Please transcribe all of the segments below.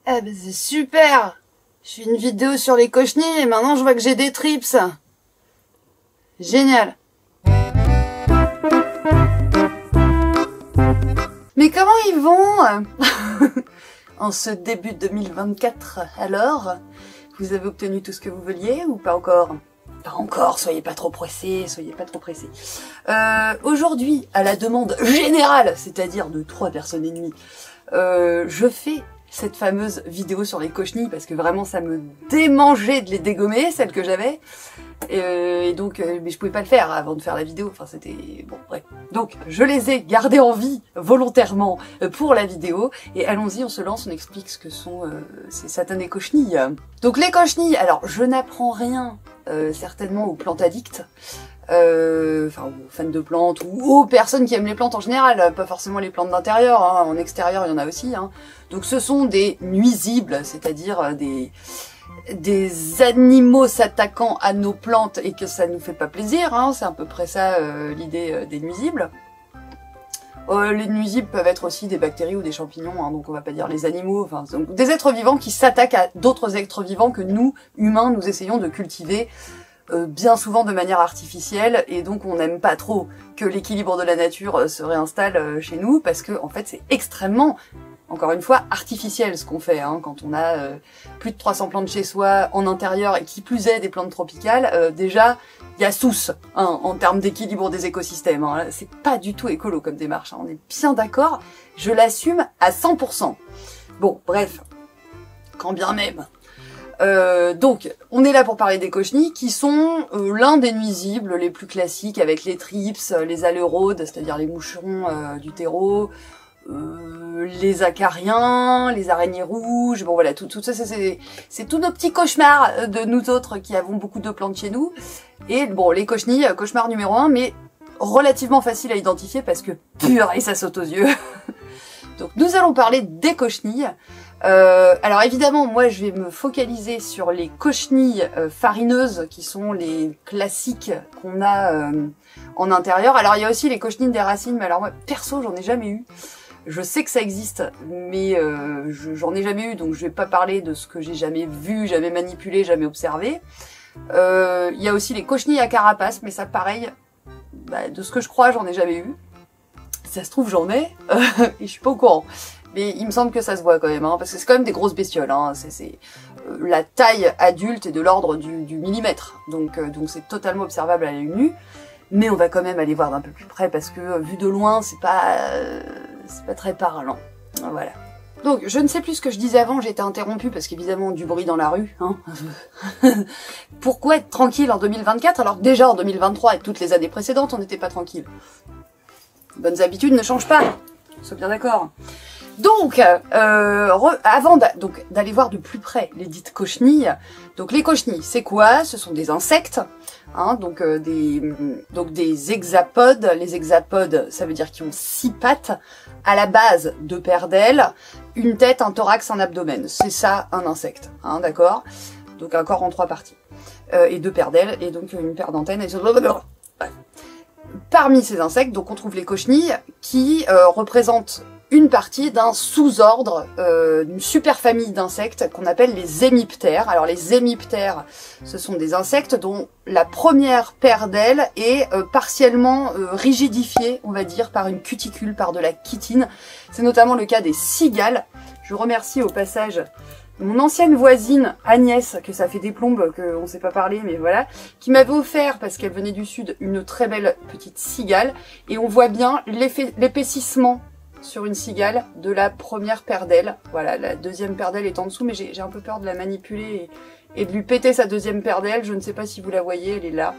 Eh ben c'est super! Je fais une vidéo sur les cochenilles et maintenant je vois que j'ai des trips. Génial! Mais comment ils vont? En ce début 2024, alors? Vous avez obtenu tout ce que vous vouliez ou pas encore? Pas encore, soyez pas trop pressés, soyez pas trop pressés. Aujourd'hui, à la demande générale, c'est-à-dire de 3 personnes et demie, je fais cette fameuse vidéo sur les cochenilles parce que vraiment ça me démangeait de les dégommer, celles que j'avais. Et donc, mais je pouvais pas le faire avant de faire la vidéo, enfin c'était... bon, bref. Donc, je les ai gardées en vie, volontairement, pour la vidéo, et allons-y, on se lance, on explique ce que sont ces satanées cochenilles. Donc les cochenilles, alors je n'apprends rien, certainement aux plantes addicts, enfin aux fans de plantes, ou aux personnes qui aiment les plantes en général, pas forcément les plantes d'intérieur, hein, en extérieur il y en a aussi. Hein. Donc ce sont des nuisibles, c'est-à-dire des animaux s'attaquant à nos plantes et que ça nous fait pas plaisir, hein, c'est à peu près ça l'idée des nuisibles. Les nuisibles peuvent être aussi des bactéries ou des champignons, hein, donc on va pas dire les animaux, enfin donc des êtres vivants qui s'attaquent à d'autres êtres vivants que nous, humains, nous essayons de cultiver bien souvent de manière artificielle, et donc on n'aime pas trop que l'équilibre de la nature se réinstalle chez nous, parce que en fait c'est extrêmement, encore une fois, artificiel ce qu'on fait, hein, quand on a plus de 300 plantes chez soi en intérieur et qui plus est des plantes tropicales, déjà il y a souce hein, en termes d'équilibre des écosystèmes, hein. C'est pas du tout écolo comme démarche, hein, on est bien d'accord, je l'assume à 100%. Bon, bref, quand bien même. Donc, on est là pour parler des cochenilles qui sont l'un des nuisibles les plus classiques avec les trips, les aleraudes, c'est-à-dire les moucherons du terreau, les acariens, les araignées rouges, bon voilà, tout ça c'est tous nos petits cauchemars de nous autres qui avons beaucoup de plantes chez nous. Et bon, les cochenilles, cauchemar numéro 1, mais relativement facile à identifier parce que purée, ça saute aux yeux. Donc nous allons parler des cochenilles. Alors évidemment, moi je vais me focaliser sur les cochenilles farineuses qui sont les classiques qu'on a en intérieur. Alors il y a aussi les cochenilles des racines, mais alors moi perso j'en ai jamais eu. Je sais que ça existe, mais j'en ai jamais eu, donc je vais pas parler de ce que j'ai jamais vu, jamais manipulé, jamais observé. Il y a aussi les cochenilles à carapace, mais ça pareil, bah, de ce que je crois j'en ai jamais eu. Si ça se trouve j'en ai, et je suis pas au courant. Mais il me semble que ça se voit quand même, hein, parce que c'est quand même des grosses bestioles. Hein, la taille adulte est de l'ordre du millimètre, donc c'est totalement observable à l'œil nu. Mais on va quand même aller voir d'un peu plus près parce que vu de loin, c'est pas très parlant. Voilà. Donc je ne sais plus ce que je disais avant, j'ai été interrompue parce qu'évidemment du bruit dans la rue. Hein. Pourquoi être tranquille en 2024 alors que déjà en 2023 et toutes les années précédentes on n'était pas tranquille? Bonnes habitudes ne changent pas, on soit bien d'accord. Donc, avant d'aller voir de plus près les dites cochenilles, donc les cochenilles, c'est quoi? Ce sont des insectes, hein, donc des hexapodes. Les hexapodes, ça veut dire qu'ils ont 6 pattes, à la base 2 paires d'ailes, une tête, un thorax, un abdomen. C'est ça un insecte, hein, d'accord? Donc un corps en 3 parties, et 2 paires d'ailes, et donc une paire d'antennes, et... Parmi ces insectes, donc on trouve les cochenilles qui représentent une partie d'un sous-ordre, d'une super famille d'insectes qu'on appelle les hémiptères. Alors les hémiptères, ce sont des insectes dont la première paire d'ailes est partiellement rigidifiée, on va dire, par une cuticule, par de la chitine. C'est notamment le cas des cigales. Je remercie au passage mon ancienne voisine Agnès, que ça fait des plombes qu'on ne s'est pas parlé, mais voilà, qui m'avait offert, parce qu'elle venait du sud, une très belle petite cigale. Et on voit bien l'épaississement sur une cigale de la première paire d'ailes. Voilà, la deuxième paire d'ailes est en dessous, mais j'ai un peu peur de la manipuler et de lui péter sa deuxième paire d'ailes. Je ne sais pas si vous la voyez, elle est là.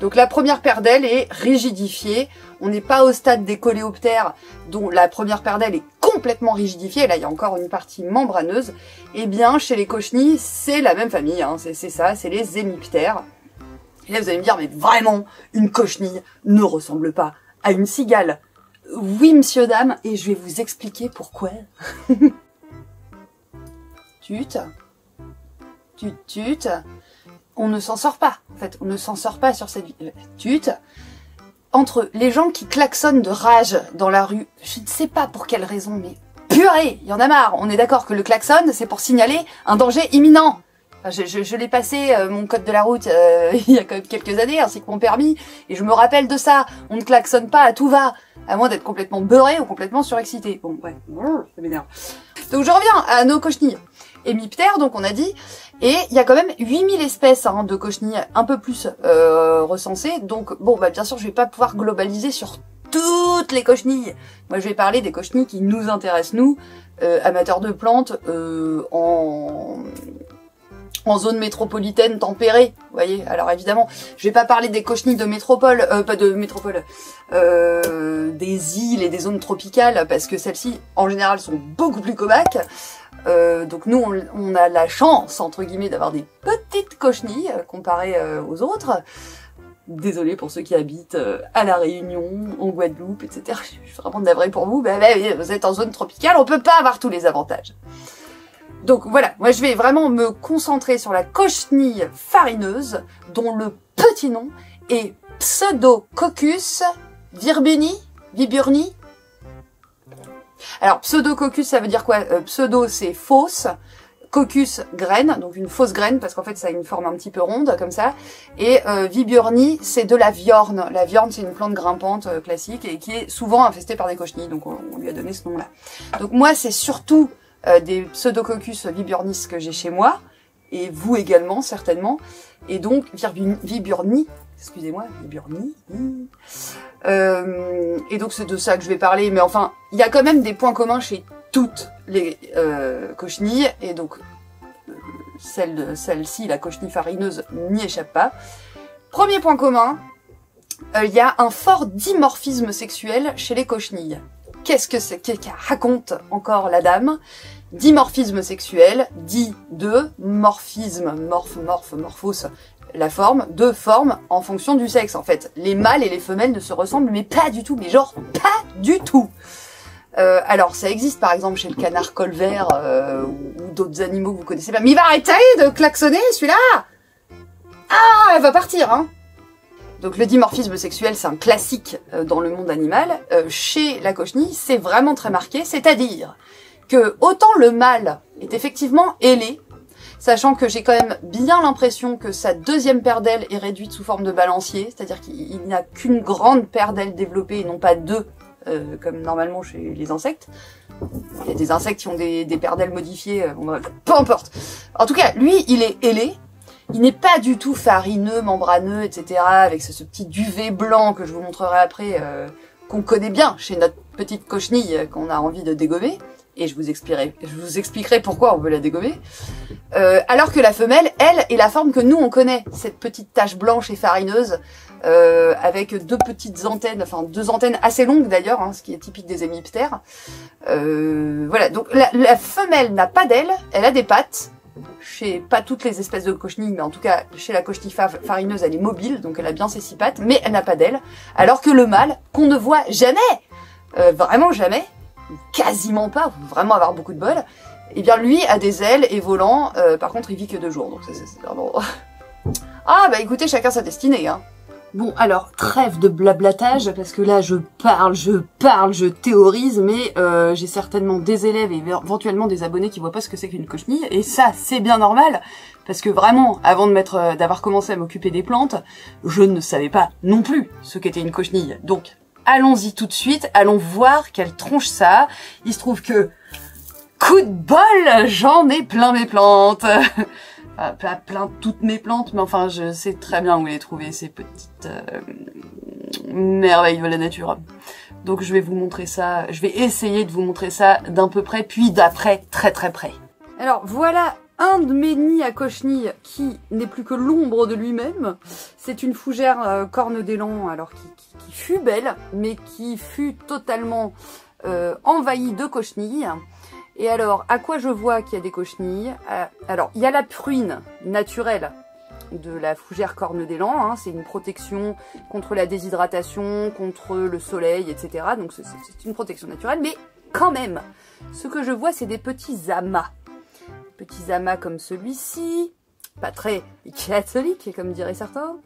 Donc la première paire d'ailes est rigidifiée. On n'est pas au stade des coléoptères dont la première paire d'ailes est complètement rigidifiée. Là, il y a encore une partie membraneuse. Eh bien, chez les cochenilles, c'est la même famille. Hein. C'est ça, c'est les hémiptères. Et là, vous allez me dire, mais vraiment, une cochenille ne ressemble pas à une cigale. Oui, monsieur, dame, et je vais vous expliquer pourquoi. Tut. On ne s'en sort pas, en fait, on ne s'en sort pas sur cette tut. Entre les gens qui klaxonnent de rage dans la rue, je ne sais pas pour quelle raison, mais purée, il y en a marre. On est d'accord que le klaxon, c'est pour signaler un danger imminent. Enfin, je l'ai passé, mon code de la route, il y a quand même quelques années, ainsi que mon permis, et je me rappelle de ça. On ne klaxonne pas à tout va, à moins d'être complètement beurré ou complètement surexcité. Bon, ouais, ça m'énerve. Donc je reviens à nos cochenilles. Hémiptères, donc on a dit, et il y a quand même 8000 espèces hein, de cochenilles un peu plus recensées. Donc bon, bah bien sûr, je vais pas pouvoir globaliser sur toutes les cochenilles. Moi, je vais parler des cochenilles qui nous intéressent, nous, amateurs de plantes, en zone métropolitaine tempérée, vous voyez. Alors évidemment, je vais pas parler des cochenilles de métropole, pas de métropole, des îles et des zones tropicales, parce que celles-ci, en général, sont beaucoup plus comaques. Donc nous, on a la chance, entre guillemets, d'avoir des petites cochenilles comparées aux autres. Désolée pour ceux qui habitent à La Réunion, en Guadeloupe, etc. Je suis vraiment navrée pour vous. Ben, vous êtes en zone tropicale, on peut pas avoir tous les avantages. Donc voilà, moi je vais vraiment me concentrer sur la cochenille farineuse, dont le petit nom est Pseudococcus viburni. Alors Pseudococcus, ça veut dire quoi? Pseudo, c'est fausse. Coccus, graine, donc une fausse graine, parce qu'en fait ça a une forme un petit peu ronde, comme ça. Et viburni, c'est de la viorne. La viorne, c'est une plante grimpante classique, et qui est souvent infestée par des cochenilles, donc on lui a donné ce nom-là. Donc moi, c'est surtout des Pseudococcus viburnis que j'ai chez moi, et vous également, certainement. Et donc, viburni, excusez-moi, viburni. Et donc c'est de ça que je vais parler, mais enfin, il y a quand même des points communs chez toutes les cochenilles, et donc celle-ci, la cochenille farineuse, n'y échappe pas. Premier point commun, il y a un fort dimorphisme sexuel chez les cochenilles. Qu'est-ce que c'est que raconte encore la dame? Dimorphisme sexuel, dit de morphisme, morphos, la forme, de forme en fonction du sexe en fait. Les mâles et les femelles ne se ressemblent mais pas du tout, mais genre pas du tout. Alors ça existe par exemple chez le canard colvert ou d'autres animaux que vous connaissez pas. Mais il va arrêter de klaxonner celui-là! Ah, elle va partir hein. Donc le dimorphisme sexuel, c'est un classique dans le monde animal. Chez la cochenille, c'est vraiment très marqué, c'est-à-dire que autant le mâle est effectivement ailé, sachant que j'ai quand même bien l'impression que sa deuxième paire d'ailes est réduite sous forme de balancier, c'est-à-dire qu'il n'a qu'une grande paire d'ailes développée et non pas deux, comme normalement chez les insectes. Il y a des insectes qui ont des paires d'ailes modifiées, peu importe. En tout cas, lui, il est ailé. Il n'est pas du tout farineux, membraneux, etc. avec ce petit duvet blanc que je vous montrerai après, qu'on connaît bien chez notre petite cochenille qu'on a envie de dégommer. Et je vous expliquerai pourquoi on veut la dégommer. Alors que la femelle, elle, est la forme que nous on connaît, cette petite tache blanche et farineuse, avec deux petites antennes, enfin deux antennes assez longues d'ailleurs, hein, ce qui est typique des hémiptères. Voilà, donc la femelle n'a pas d'ailes, elle a des pattes. Chez pas toutes les espèces de cochenilles, mais en tout cas chez la cochenille farineuse, elle est mobile, donc elle a bien ses 6 pattes, mais elle n'a pas d'ailes. Alors que le mâle, qu'on ne voit jamais, vraiment jamais, quasiment pas, faut vraiment avoir beaucoup de bol, et bien lui a des ailes et volant, par contre il vit que 2 jours, donc c'est vraiment... Ah bah écoutez, chacun sa destinée, hein. Bon, alors, trêve de blablatage, parce que là, je parle, je théorise, mais j'ai certainement des élèves et éventuellement des abonnés qui voient pas ce que c'est qu'une cochenille, et ça, c'est bien normal, parce que vraiment, avant d'avoir commencé à m'occuper des plantes, je ne savais pas non plus ce qu'était une cochenille. Donc, allons-y tout de suite, allons voir quelle tronche ça a. Il se trouve que, coup de bol, j'en ai plein mes plantes. Pas plein toutes mes plantes, mais enfin je sais très bien où les trouver, ces petites merveilles de la nature. Donc je vais vous montrer ça, je vais essayer de vous montrer ça d'un peu près, puis d'après très très près. Alors voilà un de mes nids à cochenilles qui n'est plus que l'ombre de lui-même. C'est une fougère corne d'élan, alors qui fut belle, mais qui fut totalement envahie de cochenilles. Et alors, à quoi je vois qu'il y a des cochenilles? Alors, il y a la pruine naturelle de la fougère corne d'élan, hein, c'est une protection contre la déshydratation, contre le soleil, etc. Donc c'est une protection naturelle, mais quand même, ce que je vois, c'est des petits amas. Petits amas comme celui-ci, pas très catholique, comme diraient certains.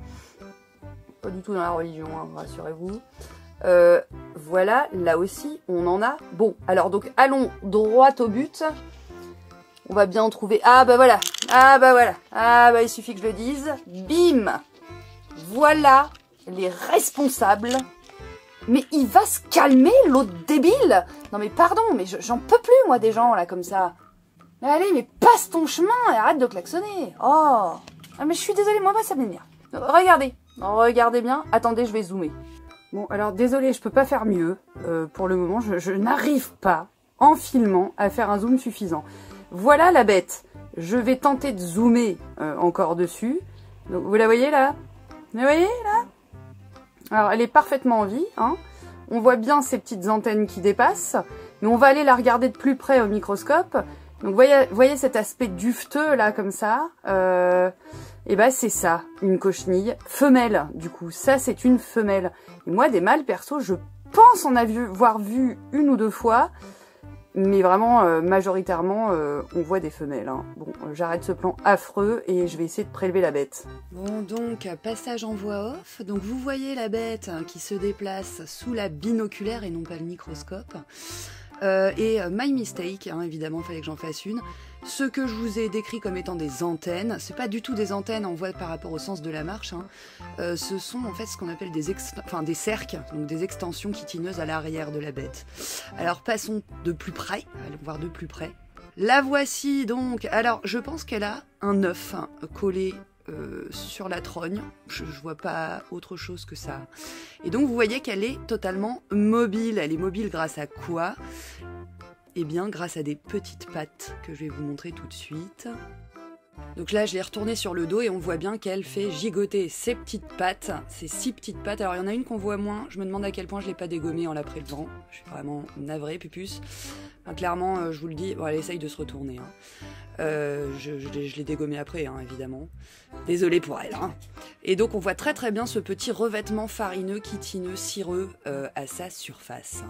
Pas du tout dans la religion, hein, rassurez-vous. Voilà, là aussi, on en a. Bon, alors donc, allons droit au but. On va bien en trouver. Ah bah voilà, ah bah voilà, ah bah il suffit que je le dise. Bim! Voilà les responsables. Mais il va se calmer, l'autre débile! Non mais pardon, mais j'en peux plus, moi, des gens, là, comme ça. Mais allez, mais passe ton chemin et arrête de klaxonner. Oh! Ah mais je suis désolée, moi, ça m'énerve. Regardez bien. Attendez, je vais zoomer. Bon, alors, désolée, je peux pas faire mieux. Pour le moment, je n'arrive pas, en filmant, à faire un zoom suffisant. Voilà la bête. Je vais tenter de zoomer encore dessus. Donc, vous la voyez, là? Vous la voyez, là? Alors, elle est parfaitement en vie, hein. On voit bien ces petites antennes qui dépassent. Mais on va aller la regarder de plus près au microscope. Donc, voyez cet aspect dufteux, là, comme ça. Et ben, c'est ça, une cochenille femelle, du coup. Ça, c'est une femelle. Et moi, des mâles, perso, je pense en avoir vu une ou deux fois. Mais vraiment, majoritairement, on voit des femelles. Hein. Bon, j'arrête ce plan affreux et je vais essayer de prélever la bête. Bon, donc, passage en voix off. Donc, vous voyez la bête qui se déplace sous la binoculaire et non pas le microscope. My mistake, hein, évidemment, il fallait que j'en fasse une. Ce que je vous ai décrit comme étant des antennes, c'est pas du tout des antennes en voie par rapport au sens de la marche. Hein. Ce sont en fait ce qu'on appelle des cerques, donc des extensions chitineuses à l'arrière de la bête. Alors passons de plus près, allons voir de plus près. La voici donc. Alors je pense qu'elle a un œuf collé sur la trogne. Je vois pas autre chose que ça. Et donc vous voyez qu'elle est totalement mobile. Elle est mobile grâce à quoi ? Eh bien, grâce à des petites pattes que je vais vous montrer tout de suite. Donc là, je l'ai retournée sur le dos et on voit bien qu'elle fait gigoter ses petites pattes, ces 6 petites pattes. Alors, il y en a une qu'on voit moins. Je me demande à quel point je l'ai pas dégommée en la prélevant. Je suis vraiment navrée, pupus. Enfin, clairement, je vous le dis, bon, elle essaye de se retourner. Hein. Je l'ai dégommée après, hein, évidemment. Désolée pour elle. Hein. Et donc, on voit très très bien ce petit revêtement farineux, chitineux, cireux à sa surface.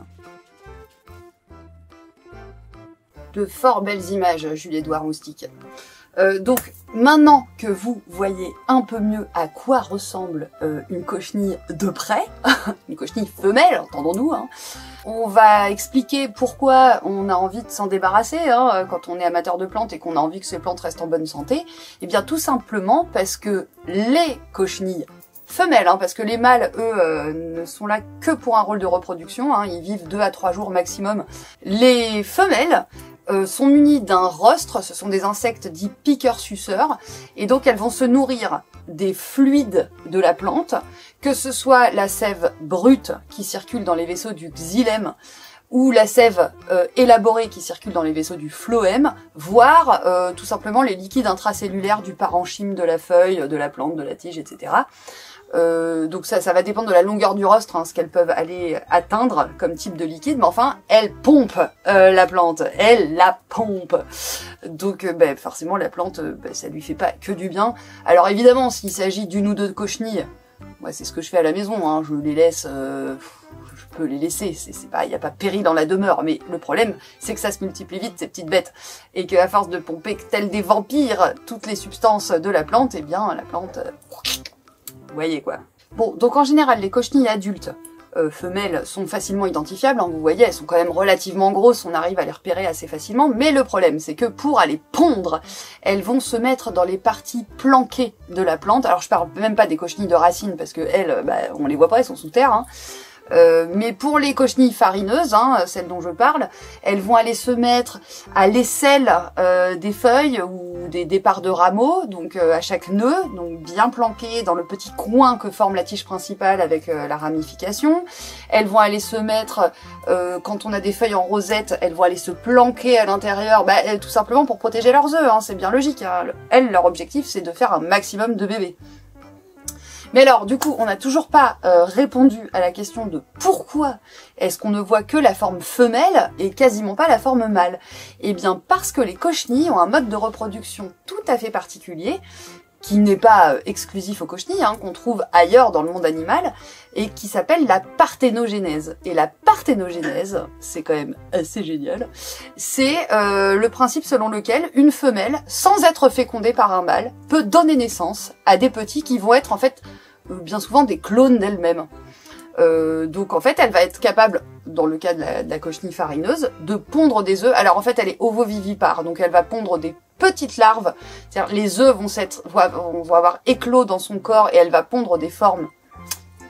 De fort belles images, Julie-Édouard Moustique. Donc, maintenant que vous voyez un peu mieux à quoi ressemble une cochenille de près, une cochenille femelle, entendons-nous, hein, on va expliquer pourquoi on a envie de s'en débarrasser hein, quand on est amateur de plantes et qu'on a envie que ces plantes restent en bonne santé. Eh bien, tout simplement parce que les cochenilles femelles, hein, parce que les mâles, eux, ne sont là que pour un rôle de reproduction, hein, ils vivent 2 à 3 jours maximum. Les femelles sont munies d'un rostre, ce sont des insectes dits piqueurs-suceurs, et donc elles vont se nourrir des fluides de la plante, que ce soit la sève brute qui circule dans les vaisseaux du xylème, ou la sève élaborée qui circule dans les vaisseaux du phloème, voire tout simplement les liquides intracellulaires du parenchyme de la feuille, de la plante, de la tige, etc. Donc ça va dépendre de la longueur du rostre, hein, ce qu'elles peuvent aller atteindre comme type de liquide, mais enfin, elles pompent la plante, elles la pompent. Donc forcément, la plante, ça lui fait pas que du bien. Alors évidemment, s'il s'agit d'une ou deux cochenilles, moi c'est ce que je fais à la maison, hein, je les laisse... je peux les laisser, c'est pas, il n'y a pas péril dans la demeure, mais le problème, c'est que ça se multiplie vite, ces petites bêtes, et qu'à force de pomper tels des vampires toutes les substances de la plante, eh bien, la plante, vous voyez quoi. Bon, donc en général, les cochenilles adultes femelles sont facilement identifiables, hein, vous voyez, elles sont quand même relativement grosses, on arrive à les repérer assez facilement, mais le problème, c'est que pour aller pondre, elles vont se mettre dans les parties planquées de la plante. Alors je parle même pas des cochenilles de racines, parce que elles, on les voit pas, elles sont sous terre, hein. Mais pour les cochenilles farineuses, hein, celles dont je parle, elles vont aller se mettre à l'aisselle des feuilles ou des départs de rameaux, donc à chaque nœud, donc bien planquées dans le petit coin que forme la tige principale avec la ramification. Elles vont aller se mettre, quand on a des feuilles en rosette, elles vont aller se planquer à l'intérieur, tout simplement pour protéger leurs œufs, hein, c'est bien logique. Hein. Elles, leur objectif, c'est de faire un maximum de bébés. Mais alors, du coup, on n'a toujours pas répondu à la question de pourquoi est-ce qu'on ne voit que la forme femelle et quasiment pas la forme mâle. Eh bien, parce que les cochenilles ont un mode de reproduction tout à fait particulier, qui n'est pas exclusif aux cochenilles, hein, qu'on trouve ailleurs dans le monde animal, et qui s'appelle la parthénogénèse. Et la parthénogénèse, c'est quand même assez génial, c'est le principe selon lequel une femelle, sans être fécondée par un mâle, peut donner naissance à des petits qui vont être en fait bien souvent des clones d'elle-même. Donc en fait, elle va être capable, dans le cas de la cochenille farineuse, de pondre des œufs. Alors en fait, elle est ovovivipare, donc elle va pondre des petites larves. C'est-à-dire les œufs vont avoir éclos dans son corps et elle va pondre des formes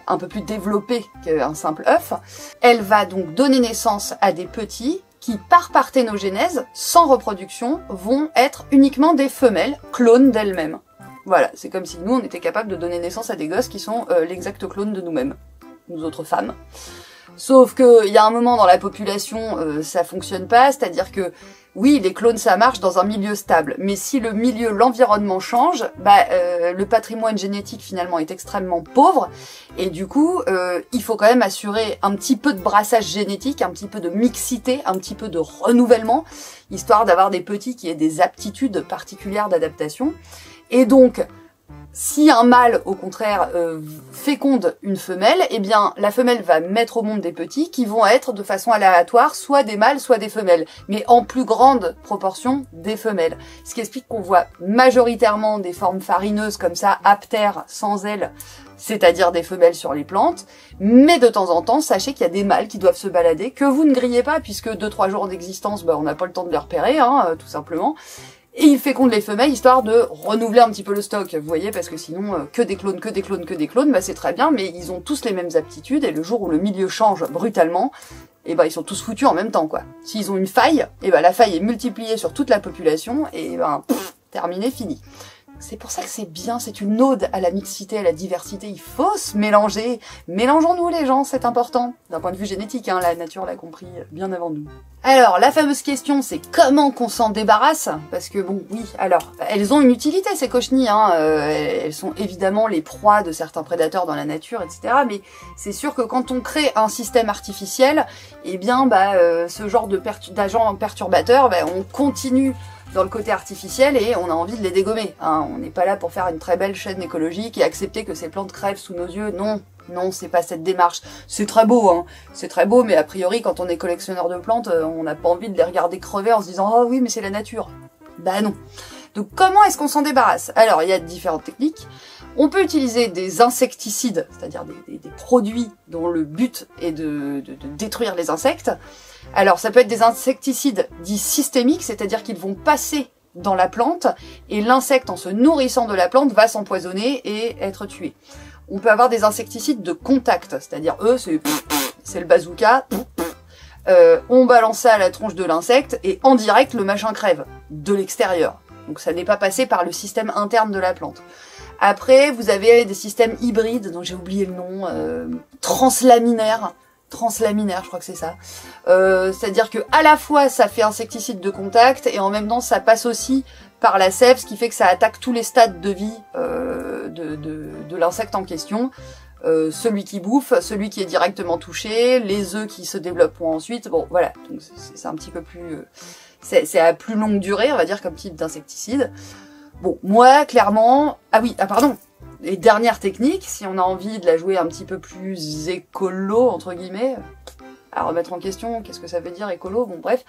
un peu plus développées qu'un simple œuf. Elle va donc donner naissance à des petits qui, par parthénogénèse, sans reproduction, vont être uniquement des femelles, clones d'elles-mêmes. Voilà, c'est comme si nous, on était capable de donner naissance à des gosses qui sont l'exact clone de nous-mêmes, nous autres femmes. Sauf que il y a un moment dans la population, ça fonctionne pas, c'est-à-dire que oui, les clones ça marche dans un milieu stable, mais si le milieu, l'environnement change, le patrimoine génétique finalement est extrêmement pauvre, et du coup, il faut quand même assurer un petit peu de brassage génétique, un petit peu de mixité, un petit peu de renouvellement, histoire d'avoir des petits qui aient des aptitudes particulières d'adaptation. Et donc, si un mâle, au contraire, féconde une femelle, eh bien, la femelle va mettre au monde des petits qui vont être de façon aléatoire, soit des mâles, soit des femelles, mais en plus grande proportion des femelles. Ce qui explique qu'on voit majoritairement des formes farineuses comme ça, aptères, sans ailes, c'est-à-dire des femelles sur les plantes, mais de temps en temps, sachez qu'il y a des mâles qui doivent se balader, que vous ne grillez pas, puisque 2-3 jours d'existence, on n'a pas le temps de les repérer, tout simplement. Et il féconde les femelles, histoire de renouveler un petit peu le stock, vous voyez, parce que sinon, que des clones, c'est très bien, mais ils ont tous les mêmes aptitudes, et le jour où le milieu change brutalement, ils sont tous foutus en même temps, quoi. S'ils ont une faille, la faille est multipliée sur toute la population, et terminé, fini. C'est pour ça que c'est bien, c'est une ode à la mixité, à la diversité, il faut se mélanger. Mélangeons-nous les gens, c'est important. D'un point de vue génétique, la nature l'a compris bien avant nous. Alors, la fameuse question, c'est comment qu'on s'en débarrasse? Parce que bon, oui, alors, elles ont une utilité ces cochenilles, elles sont évidemment les proies de certains prédateurs dans la nature, etc. Mais c'est sûr que quand on crée un système artificiel, ce genre d'agents perturbateurs, on continue dans le côté artificiel et on a envie de les dégommer. On n'est pas là pour faire une très belle chaîne écologique et accepter que ces plantes crèvent sous nos yeux. Non, c'est pas cette démarche. C'est très beau, c'est très beau, mais a priori, quand on est collectionneur de plantes, on n'a pas envie de les regarder crever en se disant « Oh oui, mais c'est la nature ». Bah non. Donc comment est-ce qu'on s'en débarrasse? Alors, il y a différentes techniques. On peut utiliser des insecticides, c'est-à-dire des produits dont le but est de détruire les insectes. Alors, ça peut être des insecticides dits systémiques, c'est-à-dire qu'ils vont passer dans la plante, et l'insecte, en se nourrissant de la plante, va s'empoisonner et être tué. On peut avoir des insecticides de contact, c'est-à-dire eux, c'est le bazooka, on balance ça à la tronche de l'insecte, et en direct, le machin crève, de l'extérieur. Donc ça n'est pas passé par le système interne de la plante. Après, vous avez des systèmes hybrides, dont j'ai oublié le nom, translaminaires, je crois que c'est ça. C'est-à-dire que à la fois ça fait insecticide de contact et en même temps ça passe aussi par la sève, ce qui fait que ça attaque tous les stades de vie de l'insecte en question. Celui qui bouffe, celui qui est directement touché, les œufs qui se développeront ensuite. Bon, voilà, donc c'est un petit peu plus... c'est à plus longue durée, on va dire, comme type d'insecticide. Bon, moi, clairement... pardon. Les dernières techniques, si on a envie de la jouer un petit peu plus écolo, entre guillemets, à remettre en question, qu'est-ce que ça veut dire écolo, bon bref,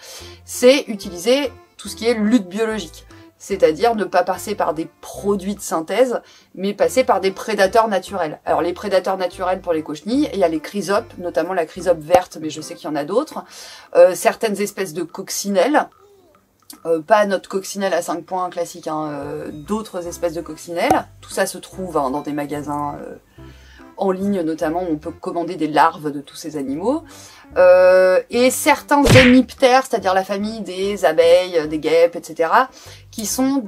c'est utiliser tout ce qui est lutte biologique. C'est-à-dire ne pas passer par des produits de synthèse, mais passer par des prédateurs naturels. Alors les prédateurs naturels pour les cochenilles, il y a les chrysopes, notamment la chrysope verte, mais je sais qu'il y en a d'autres, certaines espèces de coccinelles, pas notre coccinelle à 5 points classique, d'autres espèces de coccinelles. Tout ça se trouve dans des magasins en ligne notamment, où on peut commander des larves de tous ces animaux. Et certains hémiptères, c'est-à-dire la famille des abeilles, des guêpes, etc., qui sont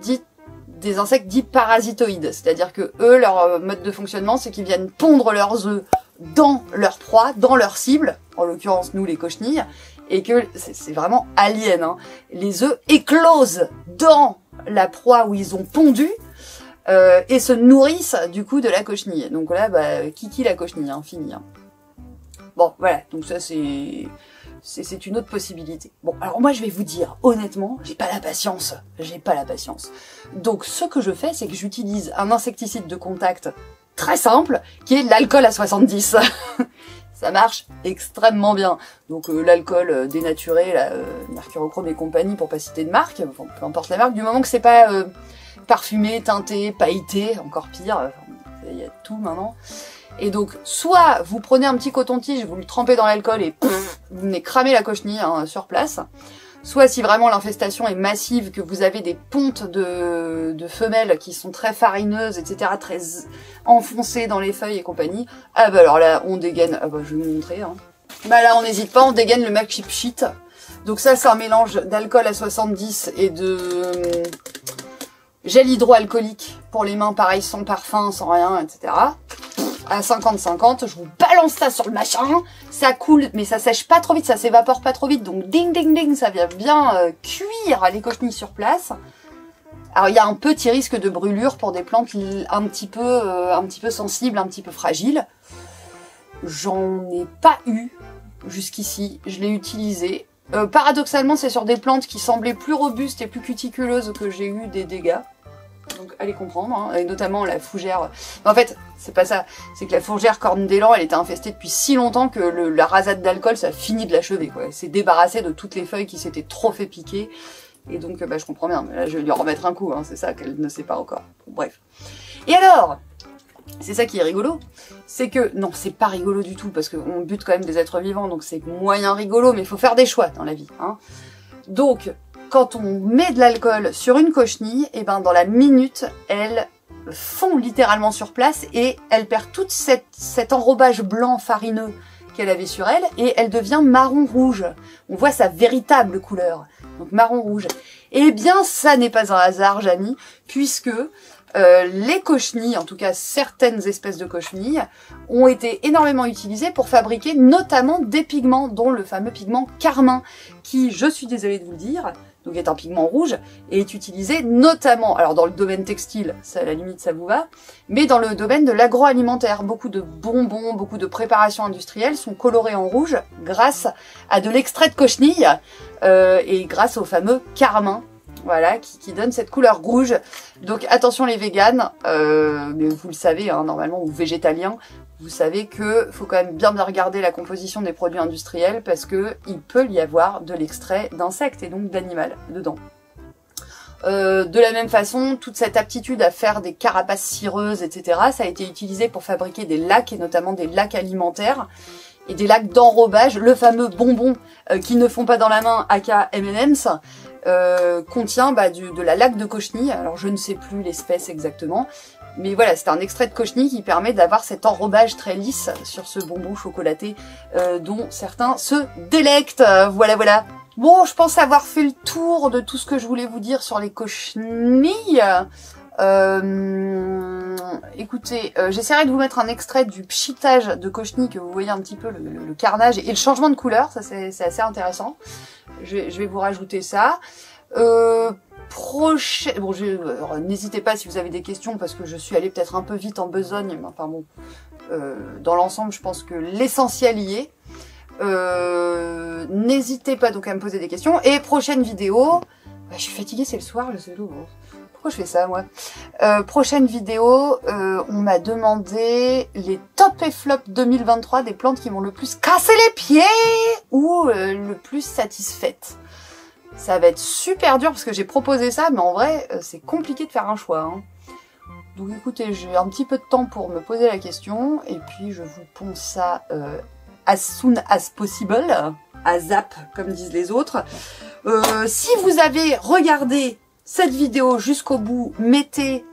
des insectes dits parasitoïdes. C'est-à-dire que eux, leur mode de fonctionnement, c'est qu'ils viennent pondre leurs œufs dans leur proie, dans leur cible, en l'occurrence nous les cochenilles, et que c'est vraiment alien. Les œufs éclosent dans la proie où ils ont pondu et se nourrissent du coup de la cochenille. Donc là, kiki la cochenille, fini. Bon, voilà, donc ça c'est une autre possibilité. Bon, alors moi je vais vous dire, honnêtement, j'ai pas la patience. Donc ce que je fais, c'est que j'utilise un insecticide de contact très simple, qui est l'alcool à 70. Ça marche extrêmement bien. Donc l'alcool dénaturé, mercurochrome et compagnie, pour pas citer de marque, peu importe la marque, du moment que c'est pas parfumé, teinté, pailleté, encore pire, il y a tout maintenant. Et donc, soit vous prenez un petit coton-tige, vous le trempez dans l'alcool et pff, vous venez cramer la cochenille hein, sur place. Soit si vraiment l'infestation est massive, que vous avez des pontes de femelles qui sont très farineuses, etc., très enfoncées dans les feuilles et compagnie, ah bah alors là, on dégaine, ah bah je vais vous montrer, hein. Bah là, on n'hésite pas, on dégaine le Mac Chip Sheet. Donc ça, c'est un mélange d'alcool à 70 et de gel hydroalcoolique pour les mains, pareil, sans parfum, sans rien, etc. À 50-50, je vous balance ça sur le machin, ça coule, mais ça sèche pas trop vite, ça s'évapore pas trop vite, donc ding ding ding, ça vient bien cuire les cochenilles sur place. Alors il y a un petit risque de brûlure pour des plantes un petit peu sensibles, un petit peu fragiles. J'en ai pas eu jusqu'ici, je l'ai utilisé. Paradoxalement, c'est sur des plantes qui semblaient plus robustes et plus cuticuleuses que j'ai eu des dégâts. Donc allez comprendre, hein, et notamment la fougère. En fait, c'est pas ça, c'est que la fougère corne d'élan, elle était infestée depuis si longtemps que la rasade d'alcool, ça a fini de l'achever, quoi. Elle s'est débarrassée de toutes les feuilles qui s'étaient trop fait piquer. Et donc, bah, je comprends bien, mais là, je vais lui remettre un coup, hein, c'est ça qu'elle ne sait pas encore. Bon, bref. Et alors, c'est ça qui est rigolo, c'est que, non, c'est pas rigolo du tout, parce qu'on bute quand même des êtres vivants, donc c'est moyen rigolo, mais il faut faire des choix dans la vie, hein. Donc, quand on met de l'alcool sur une cochenille, et ben dans la minute, elle fond littéralement sur place et elle perd tout cet enrobage blanc farineux qu'elle avait sur elle et elle devient marron rouge. On voit sa véritable couleur, donc marron rouge. Eh bien, ça n'est pas un hasard, Jamy, puisque les cochenilles, en tout cas certaines espèces de cochenilles, ont été énormément utilisées pour fabriquer notamment des pigments, dont le fameux pigment carmin, qui, je suis désolée de vous le dire, donc est un pigment rouge, et est utilisé notamment, alors dans le domaine textile, ça à la limite ça vous va, mais dans le domaine de l'agroalimentaire. Beaucoup de bonbons, beaucoup de préparations industrielles sont colorées en rouge grâce à de l'extrait de cochenille, et grâce au fameux carmin. Voilà, qui donne cette couleur rouge. Donc attention les véganes, mais vous le savez, hein, normalement, ou végétaliens, vous savez que faut quand même bien regarder la composition des produits industriels parce que il peut y avoir de l'extrait d'insectes et donc d'animal dedans. De la même façon, toute cette aptitude à faire des carapaces cireuses, etc., ça a été utilisé pour fabriquer des lacs et notamment des lacs alimentaires et des lacs d'enrobage. Le fameux bonbon qui ne font pas dans la main, aka M&M's, contient de la laque de cochenille. Alors je ne sais plus l'espèce exactement, mais voilà, c'est un extrait de cochenille qui permet d'avoir cet enrobage très lisse sur ce bonbon chocolaté dont certains se délectent. Voilà, voilà. Bon, je pense avoir fait le tour de tout ce que je voulais vous dire sur les cochenilles. Écoutez, j'essaierai de vous mettre un extrait du pchitage de cochenille, que vous voyez un petit peu le carnage et le changement de couleur, ça c'est assez intéressant. Je vais vous rajouter ça. Bon, n'hésitez pas si vous avez des questions, parce que je suis allée peut-être un peu vite en besogne, mais enfin bon, dans l'ensemble, je pense que l'essentiel y est. N'hésitez pas donc à me poser des questions. Et prochaine vidéo, je suis fatiguée, c'est le soir, le solo. Pourquoi je fais ça, moi? Prochaine vidéo, on m'a demandé les top et flop 2023 des plantes qui m'ont le plus cassé les pieds ou le plus satisfaites. Ça va être super dur parce que j'ai proposé ça, mais en vrai, c'est compliqué de faire un choix, hein. Donc écoutez, j'ai un petit peu de temps pour me poser la question et puis je vous ponce ça as soon as possible, à zap, comme disent les autres. Si vous avez regardé cette vidéo jusqu'au bout, mettez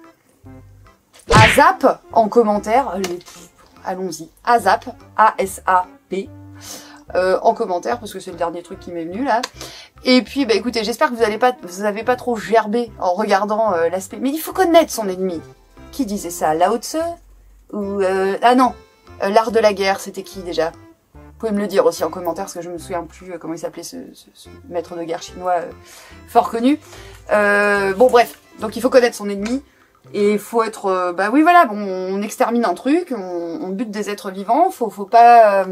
ASAP en commentaire. Allons-y, ASAP, A-S-A-P, en commentaire, parce que c'est le dernier truc qui m'est venu là. Et puis, bah écoutez, j'espère que vous avez pas trop gerbé en regardant l'aspect. Mais il faut connaître son ennemi. Qui disait ça? Lao Tse? Ou ah non, l'art de la guerre, c'était qui déjà? Vous pouvez me le dire aussi en commentaire, parce que je me souviens plus comment il s'appelait ce maître de guerre chinois fort connu. Bon bref, donc il faut connaître son ennemi, et il faut être... bah oui voilà, bon, on extermine un truc, on bute des êtres vivants, faut pas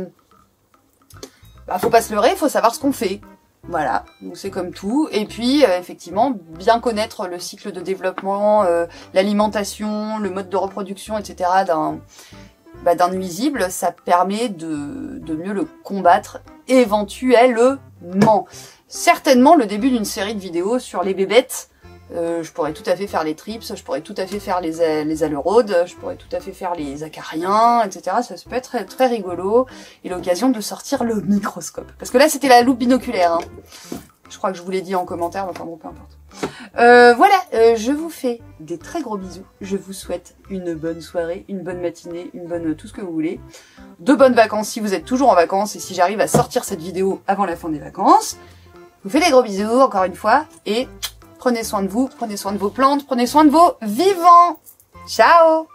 se leurrer, faut savoir ce qu'on fait. Voilà, donc c'est comme tout. Et puis, effectivement, bien connaître le cycle de développement, l'alimentation, le mode de reproduction, etc. d'un nuisible, ça permet de mieux le combattre éventuellement. Certainement le début d'une série de vidéos sur les bébêtes, Je pourrais tout à fait faire les trips, je pourrais tout à fait faire les aleraudes, je pourrais tout à fait faire les acariens, etc. Ça peut être très, très rigolo. Et l'occasion de sortir le microscope. Parce que là, c'était la loupe binoculaire. Hein. Je crois que je vous l'ai dit en commentaire, mais enfin bon, peu importe. Voilà, je vous fais des très gros bisous. Je vous souhaite une bonne soirée, une bonne matinée, une bonne tout ce que vous voulez. De bonnes vacances si vous êtes toujours en vacances et si j'arrive à sortir cette vidéo avant la fin des vacances. Je vous fais des gros bisous, encore une fois, et prenez soin de vous, prenez soin de vos plantes, prenez soin de vos vivants. Ciao!